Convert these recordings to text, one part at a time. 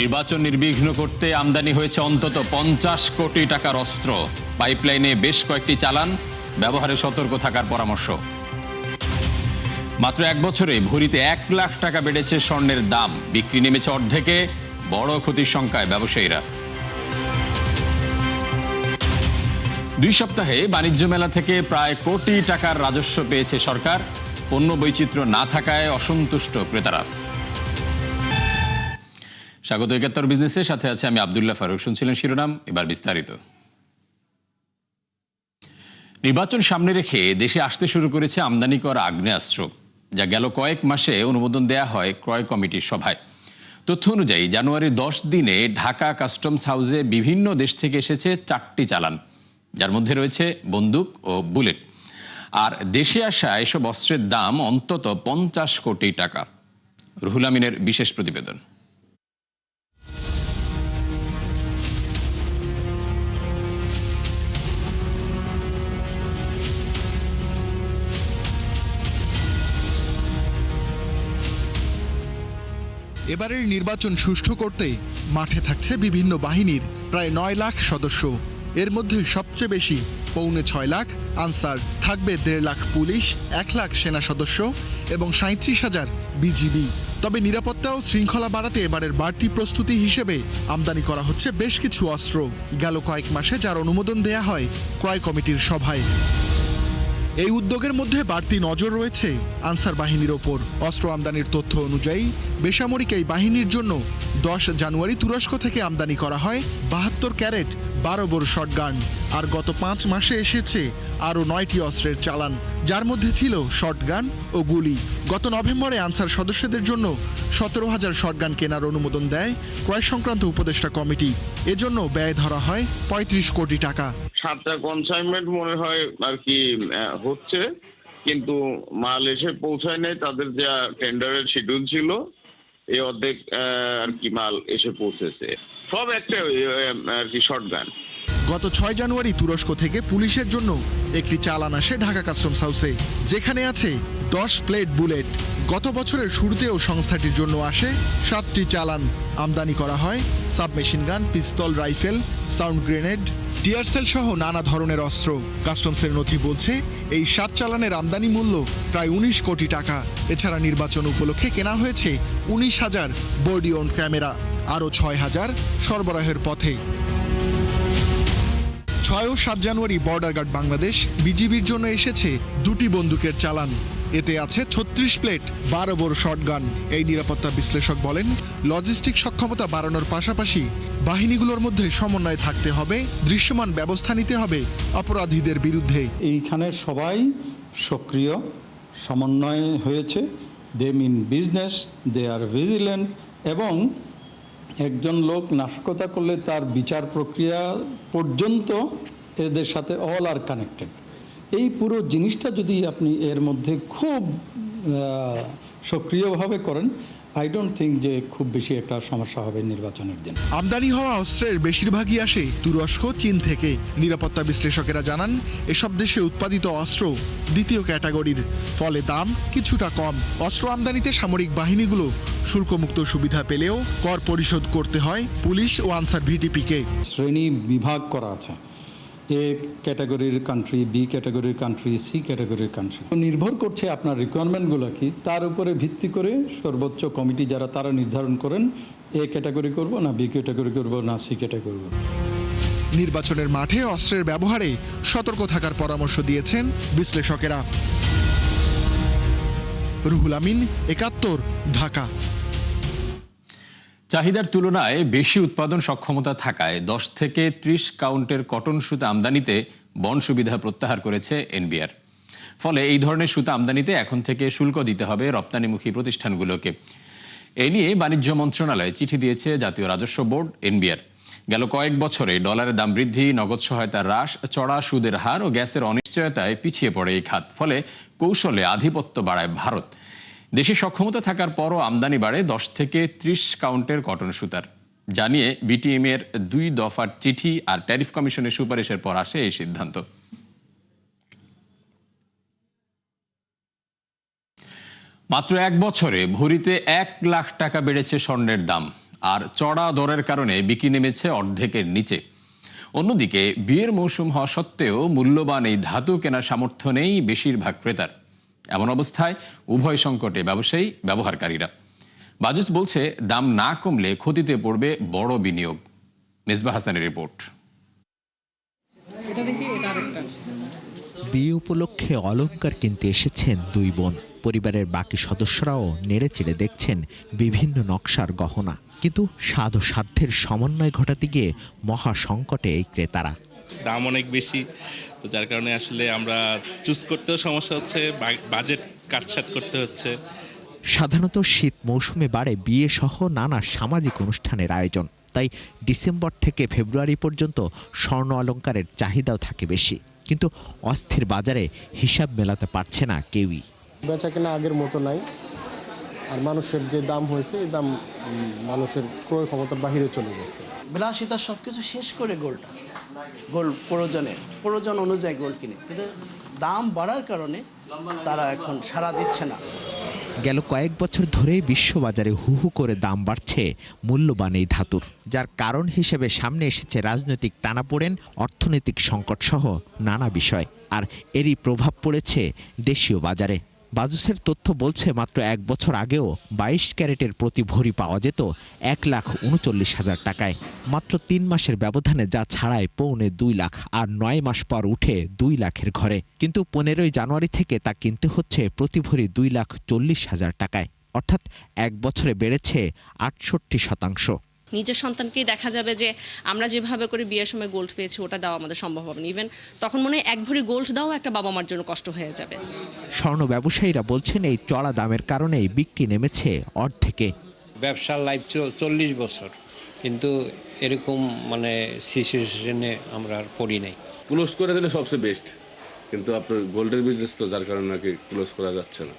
নির্বাচন নির্বিঘ্ন করতে আমদানি হয়েছে অন্তত 50 কোটি টাকার অস্ত্র। পাইপলাইনে বেশ কয়েকটি চালান, ব্যবহারে সতর্ক থাকার পরামর্শ। মাত্র এক বছরে ভরিতে 1 লাখ টাকা বেড়েছে স্বর্ণের দাম, বিক্রি নেমেছে অর্ধেকে, বড় ক্ষতির শঙ্কায় ব্যবসায়ীরা। 2 সপ্তাহে বাণিজ্য মেলা থেকে প্রায় কোটি টাকার রাজস্ব পেয়েছে সরকার, পণ্য বৈচিত্র্য না থাকায় অসন্তুষ্ট ক্রেতারা। স্বাগত একাত্তর বিজনেসের সাথে আছে আমি আব্দুল্লাহ ফারুক। শুনছিলেন শিরোনাম, এবার বিস্তারিত। নির্বাচন সামনে রেখে দেশে আসতে শুরু করেছে আমদানি করা আগ্নেয়াস্ত্র, যা গেল কয়েক মাসে অনুমোদন দেয়া হয় ক্রয় কমিটির সভায়। তথ্য অনুযায়ী জানুয়ারির 10 দিনে ঢাকা কাস্টমস হাউসে বিভিন্ন দেশ থেকে এসেছে 4টি চালান, যার মধ্যে রয়েছে বন্দুক ও বুলেট। আর দেশে আসা এসব অস্ত্রের দাম অন্তত 50 কোটি টাকা। রুহুল আমিনের বিশেষ প্রতিবেদন। এবারের নির্বাচন সুষ্ঠু করতে মাঠে থাকছে বিভিন্ন বাহিনীর প্রায় 9 লাখ সদস্য। এর মধ্যে সবচেয়ে বেশি 6.25 লাখ আনসার, থাকবে 1.5 লাখ পুলিশ, 1 লাখ সেনা সদস্য এবং 37,000 বিজিবি। তবে নিরাপত্তা ও শৃঙ্খলা বাড়াতে এবারের বাড়তি প্রস্তুতি হিসেবে আমদানি করা হচ্ছে বেশ কিছু অস্ত্র, গেল কয়েক মাসে যার অনুমোদন দেয়া হয় ক্রয় কমিটির সভায়। এই উদ্যোগের মধ্যে বাড়তি নজর রয়েছে আনসার বাহিনীর ওপর। অস্ত্র আমদানির তথ্য অনুযায়ী বেসামরিক এই বাহিনীর জন্য 10 জানুয়ারি তুরস্ক থেকে আমদানি করা হয় 72 ক্যারেট 12 বোর শটগান। আর গত 5 মাসে এসেছে আরও 9টি অস্ত্রের চালান, যার মধ্যে ছিল শটগান ও গুলি। গত নভেম্বরে আনসার সদস্যদের জন্য 17,000 শটগান কেনার অনুমোদন দেয় ক্রয় সংক্রান্ত উপদেষ্টা কমিটি। এজন্য ব্যয় ধরা হয় 35 কোটি টাকা। 7টা কনসাইনমেন্ট মনে হয় আর কি হচ্ছে, কিন্তু মাল এসে পৌঁছায় নাই। তাদের যা টেন্ডারের শিডিউল ছিল এই অর্ধেক আর কি মাল এসে পৌঁছেছে, সব একটা আর কি শটগান। গত 6 জানুয়ারি তুরস্ক থেকে পুলিশের জন্য একটি চালান আসে ঢাকা কাস্টমস হাউসে, যেখানে আছে 10 প্লেট বুলেট। গত বছরের শুরুতেও সংস্থাটির জন্য আসে 7টি চালান। আমদানি করা হয় সাবমেশিন গান, পিস্তল, রাইফেল, সাউন্ড গ্রেনেড, টিয়ারসেল সহ নানা ধরনের অস্ত্র। কাস্টমসের নথি বলছে এই 7 চালানের আমদানি মূল্য প্রায় 19 কোটি টাকা। এছাড়া নির্বাচন উপলক্ষে কেনা হয়েছে 19,000 বডি অন ক্যামেরা, আরও 6,000 সরবরাহের পথে। 6 ও 7 জানুয়ারি বর্ডার গার্ড বাংলাদেশ বিজিবির জন্য এসেছে 2টি বন্দুকের চালান। এতে আছে 36 প্লেট 12 বোর শটগান। এই নিরাপত্তা বিশ্লেষক বলেন, লজিস্টিক সক্ষমতা বাড়ানোর পাশাপাশি বাহিনীগুলোর মধ্যে সমন্বয় থাকতে হবে, দৃশ্যমান ব্যবস্থা নিতে হবে অপরাধীদের বিরুদ্ধে। এইখানে সবাই সক্রিয় সমন্বয় হয়েছে। দে মিন বিজনেস, দে আর ভিজিলেন্ট, এবং একজন লোক নাশকতা করলে তার বিচার প্রক্রিয়া পর্যন্ত এদের সাথে অল আর কানেক্টেড। এই পুরো জিনিসটা যদি আপনি এর মধ্যে খুব সক্রিয়ভাবে করেন, আই ডোন্ট থিঙ্ক যে খুব বেশি একটা সমস্যা হবে নির্বাচনের দিন। আমদানি হওয়া অস্ত্রের বেশিরভাগই আসে তুরস্ক, চীন থেকে। নিরাপত্তা বিশ্লেষকেরা জানান, এসব দেশে উৎপাদিত অস্ত্র দ্বিতীয় ক্যাটাগরির, ফলে দাম কিছুটা কম। অস্ত্র আমদানিতে সামরিক বাহিনীগুলো শুল্কমুক্ত সুবিধা পেলেও কর পরিশোধ করতে হয় পুলিশ ও আনসার ভিডিপিকে। শ্রেণী বিভাগ করা আছে, এ ক্যাটাগরির কান্ট্রি, বি ক্যাটাগরির কান্ট্রি, সি ক্যাটাগরির কান্ট্রি। নির্ভর করছে আপনার রিকোয়ারমেন্টগুলো কি, তার উপরে ভিত্তি করে সর্বোচ্চ কমিটি যারা তারা নির্ধারণ করেন এ ক্যাটাগরি করব না বি ক্যাটাগরি করব না সি ক্যাটাগরি করব। নির্বাচনের মাঠে অস্ত্রের ব্যবহারে সতর্ক থাকার পরামর্শ দিয়েছেন বিশ্লেষকেরা। রুহুল আমিন, একাত্তর, ঢাকা। চাহিদার তুলনায় বেশি উৎপাদন সক্ষমতা থাকায় 10 থেকে 30 কাউন্টের কটন সুতা আমদানিতে বন্ড সুবিধা প্রত্যাহার করেছে এনবিআর। ফলে এই ধরনের সুতা আমদানিতে এখন থেকে শুল্ক দিতে হবে রপ্তানিমুখী প্রতিষ্ঠানগুলোকে। এ নিয়ে বাণিজ্য মন্ত্রণালয়ে চিঠি দিয়েছে জাতীয় রাজস্ব বোর্ড, এনবিআর। গেল কয়েক বছরে ডলারের দাম বৃদ্ধি, নগদ সহায়তা হ্রাস, চড়া সুদের হার ও গ্যাসের অনিশ্চয়তায় পিছিয়ে পড়ে এই খাত। ফলে কৌশলে আধিপত্য বাড়ায় ভারত। দেশে সক্ষমতা থাকার পরও আমদানি বাড়ে 10 থেকে 30 কাউন্টের কটন সুতার, জানিয়ে বিটিএম এর 2 দফার চিঠি আর ট্যারিফ কমিশনের সুপারিশের পর আসে এই সিদ্ধান্ত। মাত্র এক বছরে ভরিতে 1 লাখ টাকা বেড়েছে স্বর্ণের দাম। আর চড়া দরের কারণে বিক্রি নেমেছে অর্ধেকের নিচে। অন্যদিকে বিয়ের মৌসুম হওয়া সত্ত্বেও মূল্যবান এই ধাতু কেনার সামর্থ্য নেই বেশিরভাগ ক্রেতার। এমন অবস্থায় উভয় সংকটে ব্যবসায়ী ব্যবহারকারীরা। বাজুস বলছে, দাম না কমলে ক্ষতিতে পড়বে বড় বিনিয়োগ। মেজবাহ হাসানের রিপোর্ট। বিয়ে উপলক্ষে অলংকার কিনতে এসেছেন দুই বোন। পরিবারের বাকি সদস্যরাও নেড়ে চেড়ে দেখছেন বিভিন্ন নকশার গহনা, কিন্তু স্বাদ ও সাধ্যের সমন্বয় ঘটাতে গিয়ে মহা সংকটে এই ক্রেতারা। দাম অনেক বেশি, তো যার কারণে আসলে আমরা চুজ করতেও সমস্যা হচ্ছে, বাজেট কাটছাট করতে হচ্ছে। সাধারণত শীত মৌসুমে বাড়ে বিয়ে সহ নানা সামাজিক অনুষ্ঠানের আয়োজন, তাই ডিসেম্বর থেকে ফেব্রুয়ারি পর্যন্ত স্বর্ণ অলংকারের চাহিদাও থাকে বেশি। কিন্তু অস্থির বাজারে হিসাব মেলাতে পারছে না কেউই। বেচা কেনা আগের মতো নাই, আর মানুষের যে দাম হয়েছে এই দাম মানুষের ক্রয় ক্ষমতার বাহিরে চলে গেছে। বিলাসিতা সব কিছু শেষ করে গোল্ড প্রয়োজন অনুযায়ী গোল্ড কিনে, কিন্তু দাম বাড়ার কারণে তারা এখন সাড়া দিচ্ছে না। গেল কয়েক বছর ধরেই বিশ্ববাজারে হু হু করে দাম বাড়ছে মূল্যবান এই ধাতুর, যার কারণ হিসেবে সামনে এসেছে রাজনৈতিক টানাপোড়েন, অর্থনৈতিক সংকট সহ নানা বিষয়। আর এরই প্রভাব পড়েছে দেশীয় বাজারে। বাজুসের তথ্য বলছে, মাত্র এক বছর আগেও 22 ক্যারেটের প্রতি ভরি পাওয়া যেত 1,39,000 টাকায়। মাত্র 3 মাসের ব্যবধানে যা ছাড়ায় 2.25 লাখ, আর 9 মাস পর উঠে 2 লাখের ঘরে। কিন্তু 15ই জানুয়ারি থেকে তা কিনতে হচ্ছে প্রতি ভরি 2,40,000 টাকায়, অর্থাৎ এক বছরে বেড়েছে 68%। নিজের সন্তানকেই দেখা যাবে যে আমরা যেভাবে করে বিয়ের সময় গোল্ড পেয়েছি ওটা দেওয়া আমাদের সম্ভব হবে না। ইভেন তখন মনে হয় এক ভরি গোল্ড দেওয়া একটা বাবা মার জন্য কষ্ট হয়ে যাবে। স্বর্ণ ব্যবসায়ীরা বলছেন, এই চড়া দামের কারণেই বিক্রি নেমেছে অর্ধেকে। ব্যবসার লাইফ 40 বছর, কিন্তু এরকম সিচুয়েশনে আমরা আর পড়ি নাই। ক্লোজ করে দিলে সবচেয়ে বেস্ট, কিন্তু আপনার গোল্ডের বিজনেস তো, যার কারণে নাকি ক্লোজ করা যাচ্ছে না।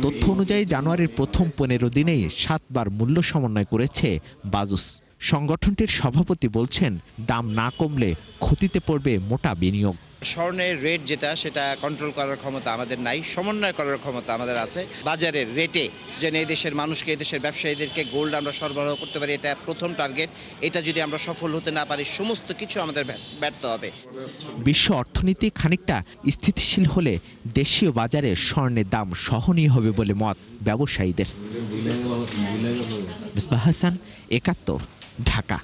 তথ্য অনুযায়ী জানুয়ারির প্রথম 15 দিনেই 7 বার মূল্য সমন্বয় করেছে বাজুস। সংগঠনটির সভাপতি বলছেন, দাম না কমলে ক্ষতিতে পড়বে মোটা বিনিয়োগ। স্বর্ণের রেট যেটা, সেটা কন্ট্রোল করার ক্ষমতা আমাদের নাই, সমন্বয় করার ক্ষমতা আমাদের আছে। বাজারের রেটে যেন এই দেশের মানুষকে, এই দেশের ব্যবসায়ীদেরকে গোল্ড আমরা সরবরাহ করতে পারি, এটা প্রথম টার্গেট। এটা যদি আমরা সফল হতে না পারি, সমস্ত কিছু আমাদের ব্যর্থ হবে। বিশ্ব অর্থনীতি খানিকটা স্থিতিশীল হলে দেশীয় বাজারে স্বর্ণের দাম সহনীয় হবে বলে মত ব্যবসায়ীদের। মেজবাহ হাসান, 71, ঢাকা।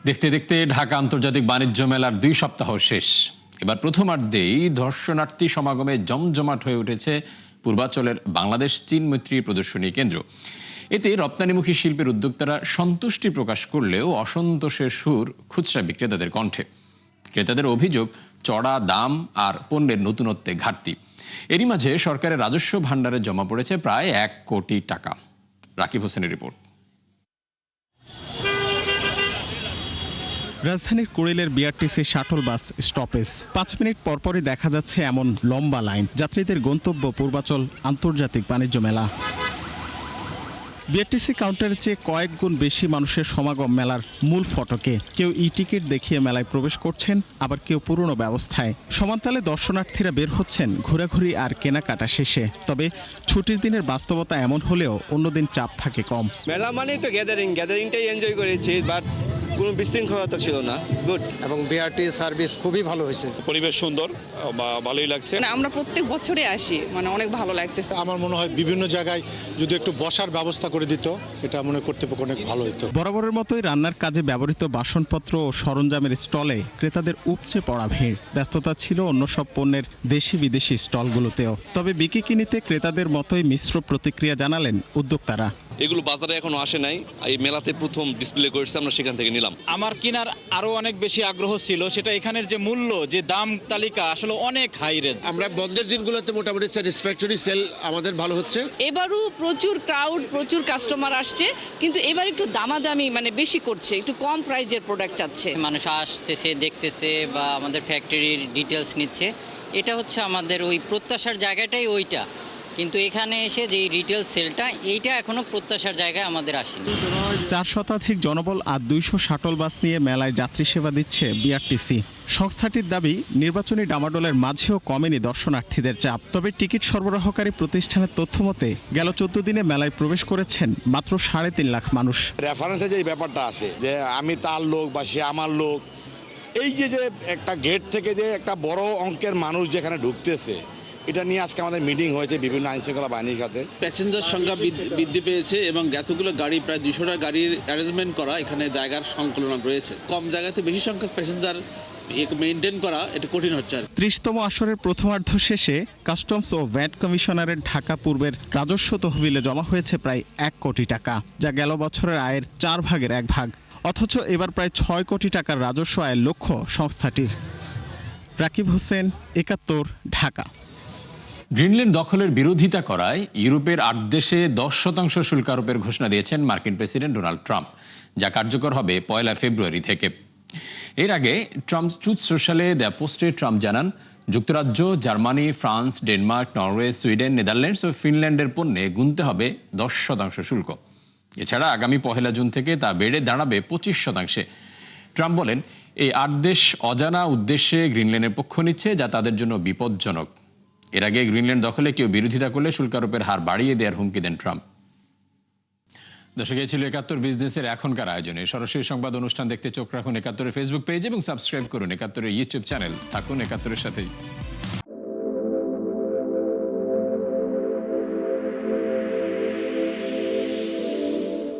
দেখতে দেখতে ঢাকা আন্তর্জাতিক বাণিজ্য মেলার 2 সপ্তাহ শেষ। এবার প্রথমার্ধেই দর্শনার্থী সমাগমে জমজমাট হয়ে উঠেছে পূর্বাঞ্চলের বাংলাদেশ চীন মৈত্রী প্রদর্শনী কেন্দ্র। এতে রপ্তানিমুখী শিল্পের উদ্যোক্তারা সন্তুষ্টি প্রকাশ করলেও অসন্তোষের সুর খুচরা বিক্রেতাদের কণ্ঠে। ক্রেতাদের অভিযোগ, চড়া দাম আর পণ্যের নতুনত্বে ঘাটতি। এরই মাঝে সরকারের রাজস্ব ভাণ্ডারে জমা পড়েছে প্রায় 1 কোটি টাকা। রাকিব হোসেনের রিপোর্ট। রাজধানীর কুড়িলের BRTC shuttle bus stoppage 5 minute পরপরই দেখা যাচ্ছে এমন লম্বা লাইন। যাত্রীদের গন্তব্য পূর্বাচল আন্তর্জাতিক বাণিজ্য মেলা। বিআরটিসি কাউন্টারের চেয়ে কয়েক গুণ বেশি মানুষের সমাগম মেলার মূল ফটকে। কেউ ই টিকিট দেখিয়ে মেলায় প্রবেশ করছেন, আবার কেউ পুরনো ব্যবস্থায়। সমানতালে দর্শনার্থীরা বের হচ্ছেন ঘোরাঘুরি আর কেনাকাটা শেষে। তবে ছুটির দিনের বাস্তবতা এমন হলেও অন্যদিন চাপ থাকে কম। মেলা মানেই তো গ্যাদারিংটাই এনজয় করেছি, বাট কোনো বিশৃঙ্খলতা ছিল না। গুড। এবং বিআরটি সার্ভিস খুবই ভালো হয়েছে, পরিবেশ সুন্দর, ভালোই লাগছে। আমরা প্রত্যেক বছরে আসি, অনেক ভালো লাগতেছে। আমার মনে হয় বিভিন্ন জায়গায় যদি একটু বসার ব্যবস্থা করে দিত, এটা মনে করতে অনেক ভালো হতো। বরাবরের মতোই রান্নার কাজে ব্যবহৃত বাসনপত্র ও সরঞ্জামের স্টলে ক্রেতাদের উপচে পড়া ভিড়। ব্যস্ততা ছিল অন্য সব পণ্যের দেশি বিদেশি স্টলগুলোতেও। তবে বিকিনিতে ক্রেতাদের মতোই মিশ্র প্রতিক্রিয়া জানালেন উদ্যোক্তারা। এগুলো বাজারে এখনো আসে নাই, এই মেলাতে প্রথম ডিসপ্লে করেছে, আমরা সেখান থেকে নিলাম। আমার কেনার আরো অনেক বেশি আগ্রহ ছিল, সেটা এখানের যে মূল্য, যে দাম তালিকা আসলে অনেক হাই রেঞ্জ। আমরা বন্ধের দিনগুলোতে মোটামুটি স্যাটিসফ্যাক্টরি সেল আমাদের ভালো হচ্ছে। এবারও প্রচুর ক্রাউড, প্রচুর কাস্টমার আসছে, কিন্তু এবার একটু দামাদামি বেশি করছে, একটু কম প্রাইজের প্রোডাক্ট চাচ্ছে। মানুষ আসতেছে, দেখতেছে বা আমাদের ফ্যাক্টরির ডিটেলস নিচ্ছে। এটা হচ্ছে আমাদের ওই প্রত্যাশার জায়গাটাই ওইটা, কিন্তু এখানে এসে যে রিটেল সেলটা এইটা এখনো প্রত্যাশার জায়গায় আমাদের আসেনি। 4 শতাধিক জনবল আর 200 শাটল বাস নিয়ে মেলায় যাত্রী সেবা দিচ্ছে বিআরটিসি। সংস্থাটির দাবি, নির্বাচনী ডামাডোলের মাঝেও কমেনি দর্শনার্থীদের চাপ। তবে টিকিট সরবরাহকারী প্রতিষ্ঠানের তথ্য মতে গেল 14 দিনে মেলায় প্রবেশ করেছেন মাত্র 3.5 লাখ মানুষ। রেফারেন্সে যে ব্যাপারটা আসে যে আমি তার লোক বা সে আমার লোক, এই যে একটা গেট থেকে যে একটা বড় অঙ্কের মানুষ যেখানে ঢুকতেছে, এটা নিয়ে আজকে আমাদের মিটিং হয়েছে বিভিন্ন আইনশৃঙ্খলা বাহিনীর সাথে। প্যাসেঞ্জার সংখ্যা বৃদ্ধি পেয়েছে এবং এতগুলো গাড়ি, প্রায় 200টা গাড়ির অ্যারেঞ্জমেন্ট করা, এখানে জায়গার সংকলন রয়েছে। কম জায়গাতে বেশি সংখ্যক প্যাসেঞ্জার মেনটেন করা এটা কঠিন হচ্ছে। 30তম আসরের প্রথমার্ধ শেষে কাস্টমস ও ভ্যাট কমিশনারের ঢাকা পূর্বের রাজস্ব তহবিলে জমা হয়েছে প্রায় 1 কোটি টাকা, যা গেল বছরের আয়ের 4 ভাগের 1 ভাগ। অথচ এবার প্রায় 6 কোটি টাকার রাজস্ব আয়ের লক্ষ্য সংস্থাটির। রাকিব হোসেন, 71, ঢাকা। গ্রিনল্যান্ড দখলের বিরোধিতা করায় ইউরোপের 8 দেশে 10% শুল্ক আরোপের ঘোষণা দিয়েছেন মার্কিন প্রেসিডেন্ট ডোনাল্ড ট্রাম্প, যা কার্যকর হবে 1 ফেব্রুয়ারি থেকে। এর আগে ট্রাম্প ট্রুথ সোশ্যালে দেয়া পোস্টে ট্রাম্প জানান, যুক্তরাজ্য, Germany, France, Denmark, Norway, Sweden, Netherlands ও ফিনল্যান্ডের পণ্যে গুনতে হবে 10% শুল্ক। এছাড়া আগামী 1 জুন থেকে তা বেড়ে দাঁড়াবে 25%। ট্রাম্প বলেন, এই 8 দেশ অজানা উদ্দেশ্যে গ্রিনল্যান্ডের পক্ষ নিচ্ছে, যা তাদের জন্য বিপজ্জনক। এর আগে গ্রিনল্যান্ড দখলে কেউ বিরোধিতা করলে শুল্ক আরোপের হার বাড়িয়ে দেওয়ার হুমকি দেন ট্রাম্প। দর্শক, এই ছিল 71 বিজনেসের এখনকার আয়োজনে। সরাসরি সংবাদ অনুষ্ঠান দেখতে চোখ রাখুন 71 ফেসবুক পেজ এবং সাবস্ক্রাইব করুন 71 ইউটিউব চ্যানেল। থাকুন 71 সাথেই।